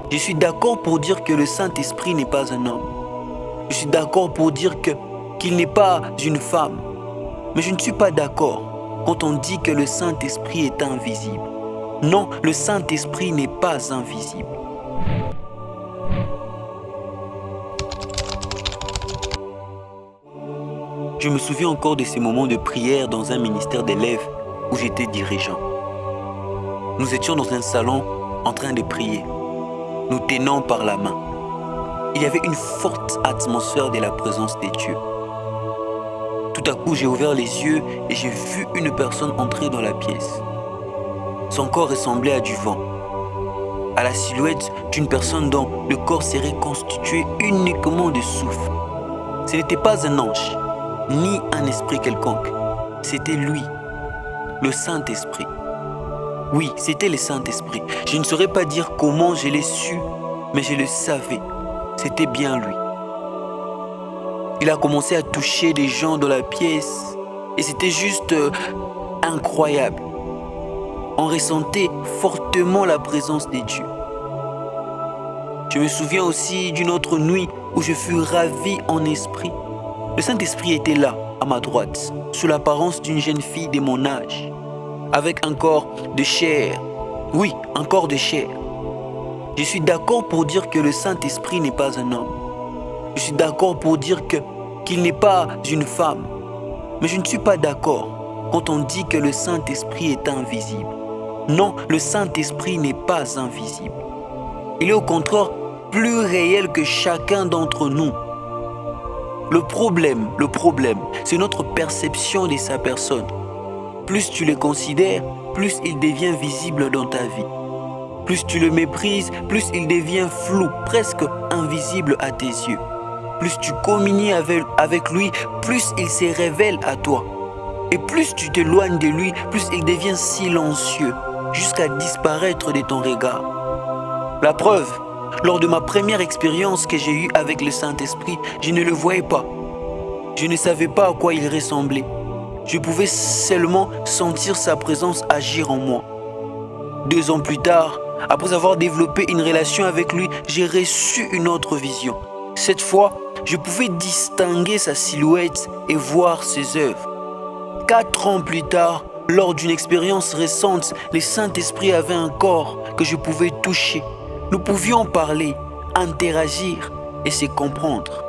Je suis d'accord pour dire que le Saint-Esprit n'est pas un homme. Je suis d'accord pour dire qu'il n'est pas une femme. Mais je ne suis pas d'accord quand on dit que le Saint-Esprit est invisible. Non, le Saint-Esprit n'est pas invisible. Je me souviens encore de ces moments de prière dans un ministère d'élèves où j'étais dirigeant. Nous étions dans un salon en train de prier, nous tenant par la main. Il y avait une forte atmosphère de la présence de Dieu. Tout à coup, j'ai ouvert les yeux et j'ai vu une personne entrer dans la pièce. Son corps ressemblait à du vent, à la silhouette d'une personne dont le corps serait constitué uniquement de souffle. Ce n'était pas un ange, ni un esprit quelconque. C'était lui, le Saint-Esprit. Oui, c'était le Saint-Esprit. Je ne saurais pas dire comment je l'ai su, mais je le savais. C'était bien lui. Il a commencé à toucher des gens dans la pièce et c'était juste incroyable. On ressentait fortement la présence de Dieu. Je me souviens aussi d'une autre nuit où je fus ravi en esprit. Le Saint-Esprit était là, à ma droite, sous l'apparence d'une jeune fille de mon âge, avec un corps de chair. Oui, un corps de chair. Je suis d'accord pour dire que le Saint-Esprit n'est pas un homme. Je suis d'accord pour dire qu'il n'est pas une femme. Mais je ne suis pas d'accord quand on dit que le Saint-Esprit est invisible. Non, le Saint-Esprit n'est pas invisible. Il est au contraire plus réel que chacun d'entre nous. Le problème, c'est notre perception de sa personne. Plus tu le considères, plus il devient visible dans ta vie. Plus tu le méprises, plus il devient flou, presque invisible à tes yeux. Plus tu communies avec lui, plus il se révèle à toi. Et plus tu t'éloignes de lui, plus il devient silencieux, jusqu'à disparaître de ton regard. La preuve, lors de ma première expérience que j'ai eue avec le Saint-Esprit, je ne le voyais pas. Je ne savais pas à quoi il ressemblait. Je pouvais seulement sentir sa présence agir en moi. 2 ans plus tard, après avoir développé une relation avec lui, j'ai reçu une autre vision. Cette fois, je pouvais distinguer sa silhouette et voir ses œuvres. 4 ans plus tard, lors d'une expérience récente, le Saint-Esprit avait un corps que je pouvais toucher. Nous pouvions parler, interagir et se comprendre.